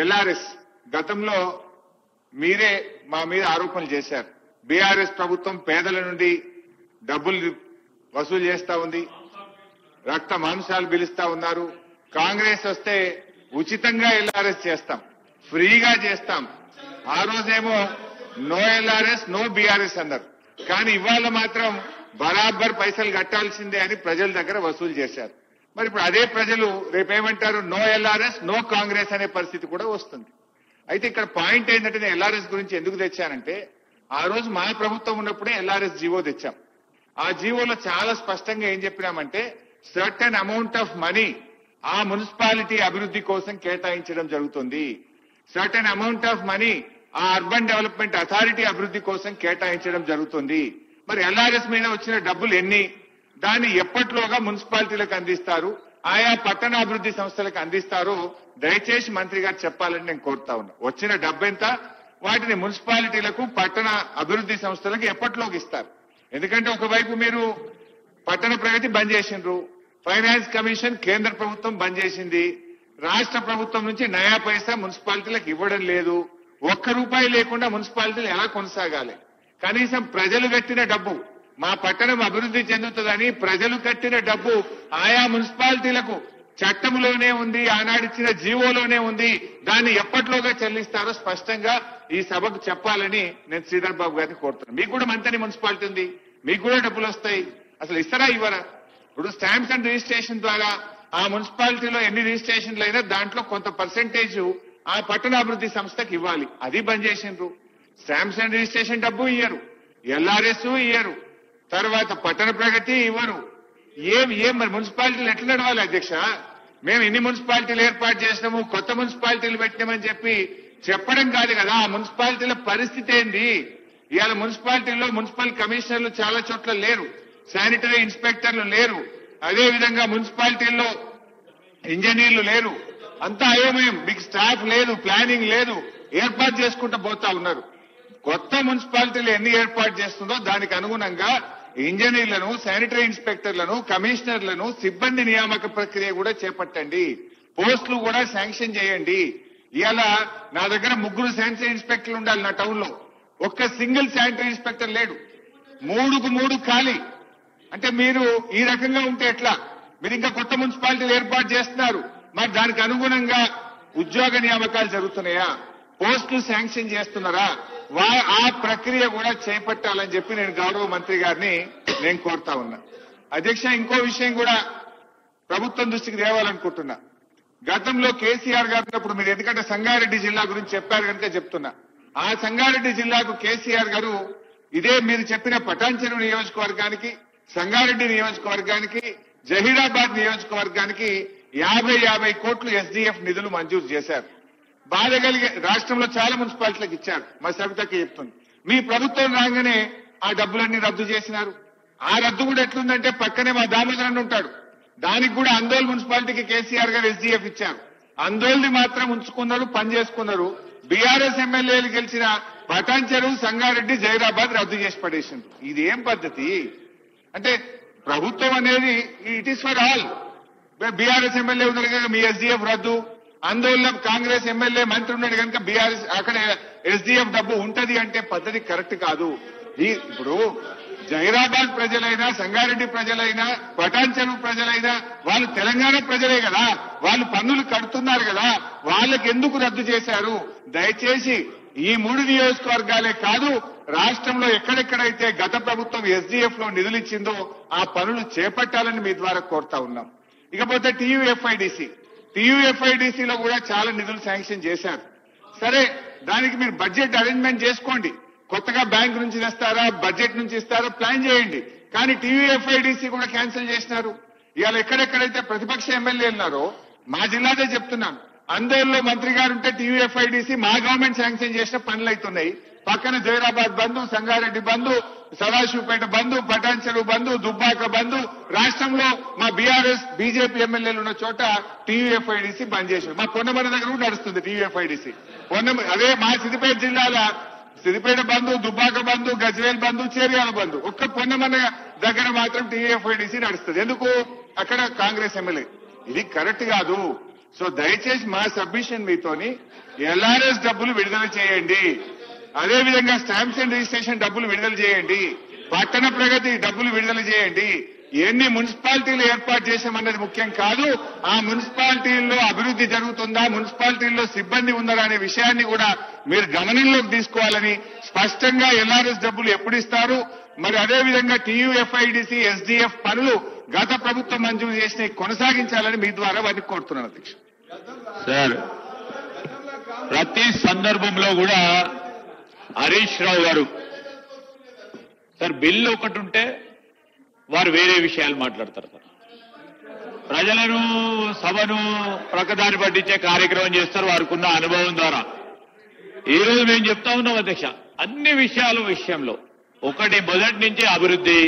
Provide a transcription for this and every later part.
LRS గతంలో మీరే మా మీద ఆరోపణలు చేశారు. బీఆర్ఎస్ ప్రభుత్వం పేదల నుండి డబ్బులు వసూలు చేస్తా ఉంది, రక్త మాంసాలు పిలుస్తా ఉన్నారు. కాంగ్రెస్ వస్తే ఉచితంగా ఎల్ఆర్ఎస్ చేస్తాం, ఫ్రీగా చేస్తాం. ఆ రోజేమో నో ఎల్ఆర్ఎస్ నో బీఆర్ఎస్ అన్నారు. కానీ ఇవాళ మాత్రం బరాబర్ పైసలు కట్టాల్సిందే అని ప్రజల దగ్గర వసూలు చేశారు. మరి ఇప్పుడు అదే ప్రజలు రేపేమంటారు? నో ఎల్ఆర్ఎస్ నో కాంగ్రెస్ అనే పరిస్థితి కూడా వస్తుంది. అయితే ఇక్కడ పాయింట్ ఏంటంటే నేను ఎల్ఆర్ఎస్ గురించి ఎందుకు తెచ్చానంటే, ఆ రోజు మా ప్రభుత్వం ఉన్నప్పుడే ఎల్ఆర్ఎస్ జీవో తెచ్చాం. ఆ జీవోలో చాలా స్పష్టంగా ఏం చెప్పినామంటే, సర్టెన్ అమౌంట్ ఆఫ్ మనీ ఆ మున్సిపాలిటీ అభివృద్ధి కోసం కేటాయించడం జరుగుతుంది, సర్టెన్ అమౌంట్ ఆఫ్ మనీ ఆ అర్బన్ డెవలప్మెంట్ అథారిటీ అభివృద్ధి కోసం కేటాయించడం జరుగుతుంది. మరి ఎల్ఆర్ఎస్ మీద వచ్చిన డబ్బులు ఎన్ని, దాన్ని ఎప్పట్లోగా మున్సిపాలిటీలకు అందిస్తారు, ఆయా పట్టణాభివృద్ధి సంస్థలకు అందిస్తారు, దయచేసి మంత్రి గారు చెప్పాలని నేను కోరుతా ఉన్నా. వచ్చిన డబ్బెంత, వాటిని మున్సిపాలిటీలకు పట్టణ అభివృద్ధి సంస్థలకు ఎప్పట్లోకి ఇస్తారు. ఎందుకంటే ఒకవైపు మీరు పట్టణ ప్రగతి బంద్ చేసిండ్రు, ఫైనాన్స్ కమిషన్ కేంద్ర ప్రభుత్వం బంద్ చేసింది, రాష్ట్ర ప్రభుత్వం నుంచి నయా పైసా మున్సిపాలిటీలకు ఇవ్వడం లేదు. ₹1 లేకుండా మున్సిపాలిటీలు ఎలా కొనసాగాలి? కనీసం ప్రజలు కట్టిన డబ్బు, మా పట్టణం అభివృద్ధి చెందుతుందని ప్రజలు కట్టిన డబ్బు ఆయా మున్సిపాలిటీలకు చట్టంలోనే ఉంది, ఆనాడిచ్చిన జీవోలోనే ఉంది. దాన్ని ఎప్పట్లోగా చెల్లిస్తారో స్పష్టంగా ఈ సభకు చెప్పాలని నేను శ్రీధర్ బాబు గారిని కోరుతున్నాను. మీకు కూడా మంతని మున్సిపాలిటీ ఉంది, మీకు కూడా డబ్బులు వస్తాయి. అసలు ఇస్తారా ఇవ్వరా? ఇప్పుడు స్టాంప్స్ అండ్ రిజిస్ట్రేషన్ ద్వారా ఆ మున్సిపాలిటీలో ఎన్ని రిజిస్ట్రేషన్లు అయినా దాంట్లో కొంత పర్సెంటేజ్ ఆ పట్టణాభివృద్ధి సంస్థకి ఇవ్వాలి. అది బంద్ చేసిండ్రు. స్టాంప్స్ అండ్ రిజిస్ట్రేషన్ డబ్బు ఇయ్యరు, ఎల్ఆర్ఎస్ ఇయ్యరు, తర్వాత పట్టణ ప్రగతి ఇవ్వరు. ఏం మరి మున్సిపాలిటీలు ఎట్లా నడవాలి అధ్యక్ష? మేము ఇన్ని మున్సిపాలిటీలు ఏర్పాటు చేసినాము, కొత్త మున్సిపాలిటీలు పెట్టినామని చెప్పడం కాదు కదా. ఆ మున్సిపాలిటీల పరిస్థితి ఏంది? ఇవాళ మున్సిపాలిటీల్లో మున్సిపల్ కమిషనర్లు చాలా చోట్ల లేరు, శానిటరీ ఇన్స్పెక్టర్లు లేరు, అదేవిధంగా మున్సిపాలిటీల్లో ఇంజనీర్లు లేరు, అంతా అయోమయం. మీకు స్టాఫ్ లేదు, ప్లానింగ్ లేదు, ఏర్పాటు చేసుకుంటూ పోతా ఉన్నారు. కొత్త మున్సిపాలిటీలు ఎన్ని ఏర్పాటు చేస్తుందో దానికి అనుగుణంగా ఇంజనీర్లను, శానిటరీ ఇన్స్పెక్టర్లను, కమిషనర్లను, సిబ్బంది నియామక ప్రక్రియ కూడా చేపట్టండి, పోస్టులు కూడా శాంక్షన్ చేయండి. ఇవాళ నా దగ్గర 3 శానిటరీ ఇన్స్పెక్టర్లు ఉండాలి నా టౌన్ లో, ఒక్క సింగిల్ శానిటరీ ఇన్స్పెక్టర్ లేడు, 3కు 3 ఖాళీ. అంటే మీరు ఈ రకంగా ఉంటే ఎట్లా? మీరు ఇంకా కొత్త మున్సిపాలిటీలు ఏర్పాటు చేస్తున్నారు, మరి దానికి అనుగుణంగా ఉద్యోగ నియామకాలు జరుగుతున్నాయా, పోస్టులు శాంక్షన్ చేస్తున్నారా? ఆ ప్రక్రియ కూడా చేపట్టాలని చెప్పి నేను గౌరవ మంత్రి గారిని నేను కోరుతా ఉన్నా. అధ్యక్ష, ఇంకో విషయం కూడా ప్రభుత్వం దృష్టికి తేవాలనుకుంటున్నా. గతంలో కేసీఆర్ గారు ఉన్నప్పుడు మీరు ఎందుకంటే సంగారెడ్డి జిల్లా గురించి చెప్పారు కనుక చెప్తున్నా, ఆ సంగారెడ్డి జిల్లాకు కేసీఆర్ గారు ఇదే మీరు చెప్పిన పటాన్చెరు నియోజకవర్గానికి, సంగారెడ్డి నియోజకవర్గానికి, జహీరాబాద్ నియోజకవర్గానికి 50 కోట్లు ఎస్డీఎఫ్ నిధులు మంజూరు చేశారు. బాధ కలిగే రాష్ట్రంలో చాలా మున్సిపాలిటీలకు ఇచ్చారు. మా సవితకి చెప్తుంది, మీ ప్రభుత్వం రాగానే ఆ డబ్బులన్నీ రద్దు చేసినారు. ఆ రద్దు కూడా ఎట్లుందంటే పక్కనే మా దామోదరన్ ఉంటాడు, దానికి కూడా అందోల్ మున్సిపాలిటీకి కేసీఆర్ గారు ఎస్డీఎఫ్ ఇచ్చారు. అందోల్ని మాత్రం ఉంచుకున్నారు, పని చేసుకున్నారు. బీఆర్ఎస్ ఎమ్మెల్యేలు గెలిచిన పటాన్చెరు, సంగారెడ్డి, జైరాబాద్ రద్దు చేసి పడేసింది. ఇది ఏం పద్ధతి? అంటే ప్రభుత్వం అనేది it is for all. BRS MLA ఉన్నారు కనుక మీ ఎస్డీఎఫ్ రద్దు, ఆందోళన కాంగ్రెస్ ఎమ్మెల్యే మంత్రి ఉన్నాడు కనుక బీఆర్ఎస్ అక్కడ ఎస్డీఎఫ్ డబ్బు ఉంటది అంటే పద్ధతి కరెక్ట్ కాదు. ఇప్పుడు జైరాబాద్ ప్రజలైనా, సంగారెడ్డి ప్రజలైనా, పటాన్చెరు ప్రజలైనా వాళ్ళు తెలంగాణ ప్రజలే కదా, వాళ్ళు పన్నులు కడుతున్నారు కదా, వాళ్ళకి ఎందుకు రద్దు చేశారు? దయచేసి ఈ 3 నియోజకవర్గాలే కాదు, రాష్ట్రంలో ఎక్కడెక్కడైతే గత ప్రభుత్వం ఎస్డీఎఫ్ లో నిధులు ఇచ్చిందో ఆ పనులు చేపట్టాలని మీ ద్వారా కోరుతా ఉన్నాం. ఇకపోతే టీయూఎఫ్ఐడిసిలో కూడా చాలా నిధులు శాంక్షన్ చేశారు. సరే, దానికి మీరు బడ్జెట్ అరేంజ్మెంట్ చేసుకోండి, కొత్తగా బ్యాంక్ నుంచి తెస్తారా, బడ్జెట్ నుంచి ఇస్తారా, ప్లాన్ చేయండి. కానీ టీయూఎఫ్ఐడిసి కూడా క్యాన్సిల్ చేసినారు. ఇవాళ ఎక్కడెక్కడైతే ప్రతిపక్ష ఎమ్మెల్యే ఉన్నారో, మా జిల్లాదే చెప్తున్నాను, అందరిలో మంత్రి గారు ఉంటే టీయూఎఫ్ఐడిసి మా గవర్నమెంట్ శాంక్షన్ చేసిన పనులు అవుతున్నాయి. పక్కన జైరాబాద్ బంధు, సంగారెడ్డి బంధు, సదాశివపేట బంధు, పటాన్చెరు బంధు, దుబ్బాక బంధు, రాష్ట్రంలో మా బీఆర్ఎస్ బీజేపీ ఎమ్మెల్యేలు ఉన్న చోట టీయూఎఫ్ఐడిసి బంద్ చేశారు. మా పొన్నమన్న దగ్గర కూడా నడుస్తుంది టీయూఎఫ్ఐడిసి. అదే మా సిద్దిపేట జిల్లాల సిద్దిపేట బంధు, దుబ్బాక బంధు, గజ్వేల్ బంధు, చేర్యాల బంధు, ఒక్క పొన్నమన్న దగ్గర మాత్రం టీయూఎఫ్ఐడిసి నడుస్తుంది. ఎందుకు? అక్కడ కాంగ్రెస్ ఎమ్మెల్యే. ఇది కరెక్ట్ కాదు. సో దయచేసి మా సబ్మిషన్ మీతోని ఎల్ఆర్ఎస్ డబ్బులు విడుదల చేయండి, అదేవిధంగా స్టాంప్స్ అండ్ రిజిస్ట్రేషన్ డబ్బులు విడుదల చేయండి, పట్టణ ప్రగతి డబ్బులు విడుదల చేయండి. ఎన్ని మున్సిపాలిటీలు ఏర్పాటు చేశామన్నది ముఖ్యం కాదు, ఆ మున్సిపాలిటీల్లో అభివృద్ధి జరుగుతుందా, మున్సిపాలిటీల్లో సిబ్బంది ఉందా అనే విషయాన్ని కూడా మీరు గమనంలోకి తీసుకోవాలని, స్పష్టంగా ఎల్ఆర్ఎస్ డబ్బులు ఎప్పుడు ఇస్తారు, మరి అదేవిధంగా టీయూఎఫ్ఐడిసి ఎస్డిఎఫ్ పనులు గత ప్రభుత్వం మంజూరు చేసిన కొనసాగించాలని మీ ద్వారా వారికి కోరుతున్నాను అధ్యక్ష. సార్, ప్రతి సందర్భంలో కూడా హరీష్ రావు గారు సార్ బిల్లు ఒకటి ఉంటే వారు వేరే విషయాలు మాట్లాడతారు సార్. ప్రజలను సభను ప్రకదారి పట్టించే కార్యక్రమం చేస్తారు వారికున్న అనుభవం ద్వారా. ఈ రోజు మేము చెప్తా ఉన్నాం అధ్యక్ష, అన్ని విషయంలో ఒకటి మొదటి నుంచి అభివృద్ధి,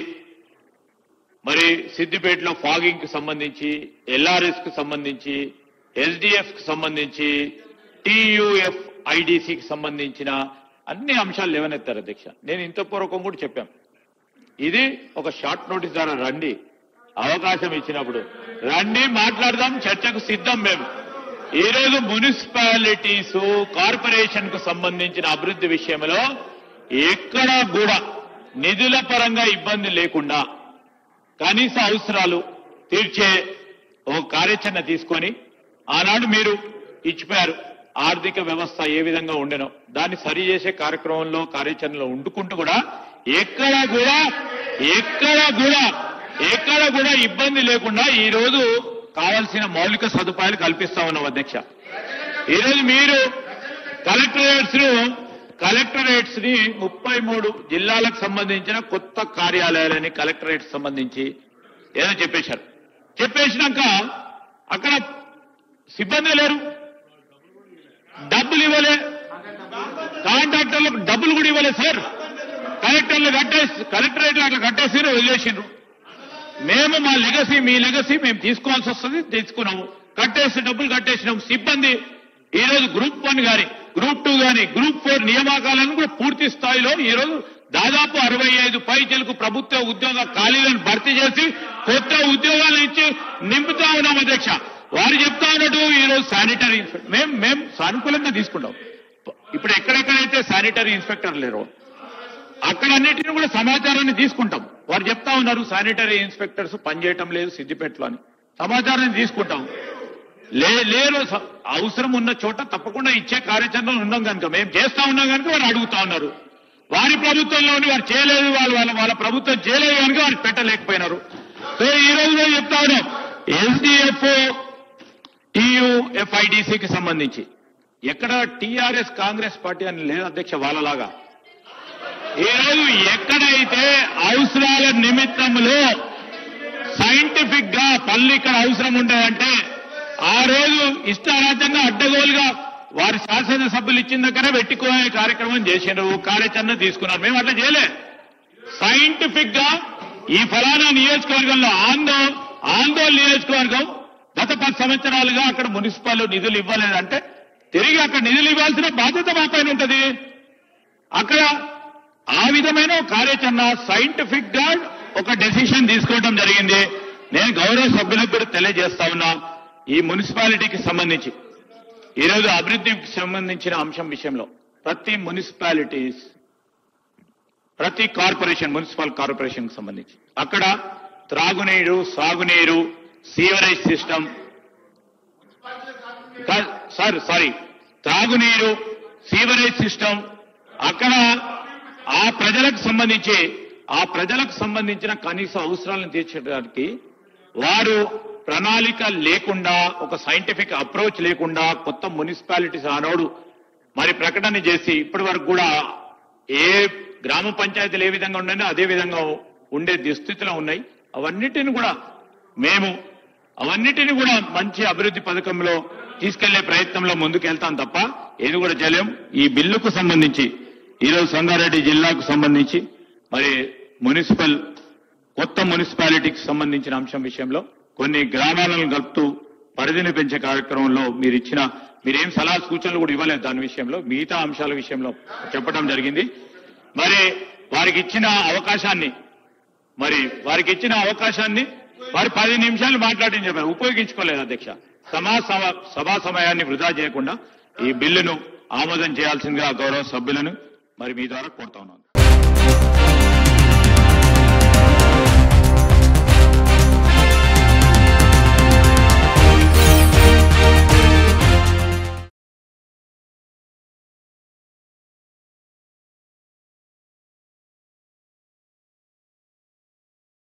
మరి సిద్దిపేటలో ఫాగింగ్ కి సంబంధించి, ఎల్ఆర్ఎస్ కి సంబంధించి, ఎస్డిఎఫ్ కి సంబంధించి, టీయూఎఫ్ఐడిసికి సంబంధించిన అన్ని అంశాలు లేవనెత్తారు అధ్యక్ష. నేను ఇంత పూర్వకం కూడా చెప్పాం, ఇది ఒక షార్ట్ నోటీస్ ద్వారా రండి, అవకాశం ఇచ్చినప్పుడు రండి, మాట్లాడదాం, చర్చకు సిద్ధం. మేము ఈ రోజు మున్సిపాలిటీస్ కార్పొరేషన్ కు సంబంధించిన అభివృద్ధి విషయంలో ఎక్కడా కూడా నిధుల పరంగా ఇబ్బంది లేకుండా కనీస అవసరాలు తీర్చే ఒక కార్యాచరణ తీసుకొని ఆనాడు మీరు ఇచ్చిపోయారు. ఆర్థిక వ్యవస్థ ఏ విధంగా ఉండేనో దాన్ని సరి చేసే కార్యాచరణలో ఉండుకుంటూ కూడా ఎక్కడ కూడా ఇబ్బంది లేకుండా ఈ రోజు కావాల్సిన మౌలిక సదుపాయాలు కల్పిస్తా ఉన్నాం అధ్యక్ష. ఈ రోజు మీరు కలెక్టరేట్స్ ని 33 జిల్లాలకు సంబంధించిన కొత్త కార్యాలయాలని కలెక్టరేట్స్ సంబంధించి ఏదో చెప్పేసినాక అక్కడ సిబ్బంది లేరు, డబ్బులు ఇవ్వలే, కాంట్రాక్టర్లకు డబ్బులు కూడా ఇవ్వలేదు సార్. కలెక్టరేట్లు అట్లా కట్టేసిరు, వదిలేసిండ్రు. మేము మా మీ లెగసీ మేము తీసుకోవాల్సి వస్తుంది, తీసుకున్నాము, డబ్బులు కట్టేసినాము. సిబ్బంది ఈ రోజు గ్రూప్ 1 గాని, గ్రూప్ 2 గాని, గ్రూప్ 4 నియామకాలను కూడా పూర్తి స్థాయిలో ఈ రోజు దాదాపు 65 పైచలకు ప్రభుత్వ ఉద్యోగ ఖాళీలను భర్తీ చేసి కొత్త ఉద్యోగాలు ఇచ్చి నింపుతా ఉన్నాం అధ్యక్ష. వారు చెప్తా ఉన్నట్టు ఈ రోజు శానిటరీ ఇన్స్పెక్టర్ మేము సానుకూలంగా తీసుకుంటాం. ఇప్పుడు ఎక్కడెక్కడైతే శానిటరీ ఇన్స్పెక్టర్ లేరో అక్కడన్నిటిని కూడా సమాచారాన్ని తీసుకుంటాం. వారు చెప్తా ఉన్నారు శానిటరీ ఇన్స్పెక్టర్స్ పనిచేయటం లేదు సిద్దిపేటలో అని, సమాచారాన్ని తీసుకుంటాం. లేరు, అవసరం ఉన్న చోట తప్పకుండా ఇచ్చే కార్యాచరణలో ఉన్నాం కనుక, మేము చేస్తా ఉన్నాం కనుక వారు అడుగుతా ఉన్నారు. వారి ప్రభుత్వంలోని వారు చేయలేదు, వాళ్ళ ప్రభుత్వం చేయలేదు కనుక వారు పెట్టలేకపోయినారు. సో ఈ రోజు మేము చెప్తా ఉన్నాం, ఎస్డిఎఫ్ టీయూఎఫ్ఐడిసికి సంబంధించి ఎక్కడ టీఆర్ఎస్ కాంగ్రెస్ పార్టీ అని లేదు అధ్యక్ష. వాళ్ళలాగా ఈ రోజు ఎక్కడైతే అవసరాల నిమిత్తంలో సైంటిఫిక్ గా పనులు ఇక్కడ అవసరం ఉంటాయంటే ఆ రోజు ఇష్టారాజ్యంగా అడ్డగోలుగా వారి శాసనసభ్యులు ఇచ్చిన దగ్గర పెట్టుకునే కార్యక్రమం చేసినారు, కార్యాచరణ తీసుకున్నారు. మేము అట్లా చేయలే. సైంటిఫిక్ గా ఈ ఫలానా నియోజకవర్గంలో ఆందోళన నియోజకవర్గం గత 10 సంవత్సరాలుగా అక్కడ మున్సిపల్ నిధులు ఇవ్వలేదంటే తిరిగి అక్కడ నిధులు ఇవ్వాల్సిన బాధ్యత మా పైన ఉంటుంది. అక్కడ ఆ విధమైన కార్యాచరణ సైంటిఫిక్ గా ఒక డెసిషన్ తీసుకోవడం జరిగింది. నేను గౌరవ సభ్యులకు కూడా తెలియజేస్తా ఉన్నా, ఈ మున్సిపాలిటీకి సంబంధించి ఈరోజు అభివృద్ధికి సంబంధించిన అంశం విషయంలో ప్రతి మున్సిపాలిటీస్, ప్రతి కార్పొరేషన్, మున్సిపల్ కార్పొరేషన్ కి సంబంధించి అక్కడ త్రాగునీరు, సాగునీరు, సీవరేజ్ సిస్టమ్, త్రాగునీరు, సీవరేజ్ సిస్టమ్, అక్కడ ఆ ప్రజలకు సంబంధించిన కనీస అవసరాలను తీర్చడానికి వారు ప్రణాళిక లేకుండా, ఒక సైంటిఫిక్ అప్రోచ్ లేకుండా కొత్త మున్సిపాలిటీస్ ఆనోడు మరి ప్రకటన చేసి ఇప్పటి వరకు కూడా ఏ గ్రామ పంచాయతీలు ఏ విధంగా ఉన్నాయో అదే విధంగా ఉండే దుస్థితిలో ఉన్నాయి. అవన్నిటిని కూడా మంచి అభివృద్ధి పథకంలో తీసుకెళ్లే ప్రయత్నంలో ముందుకెళ్తాం తప్ప ఏది కూడా చేయలేం. ఈ బిల్లుకు సంబంధించి ఈరోజు సంగారెడ్డి జిల్లాకు సంబంధించి మరి కొత్త మున్సిపాలిటీకి సంబంధించిన అంశం విషయంలో కొన్ని గ్రామాలను కలుపుతూ పరిధిని పెంచే కార్యక్రమంలో మీరేం సలహా సూచనలు కూడా ఇవ్వలేదు. దాని విషయంలో మిగతా అంశాల విషయంలో చెప్పడం జరిగింది. మరి వారికి ఇచ్చిన అవకాశాన్ని వారు 10 నిమిషాలు మాట్లాడని చెప్పారు, ఉపయోగించుకోలేదు అధ్యక్ష. సభా సమయాన్ని వృధా చేయకుండా ఈ బిల్లును ఆమోదం చేయాల్సిందిగా గౌరవ సభ్యులను మరి మీ ద్వారా కోరుతా ఉన్నాను.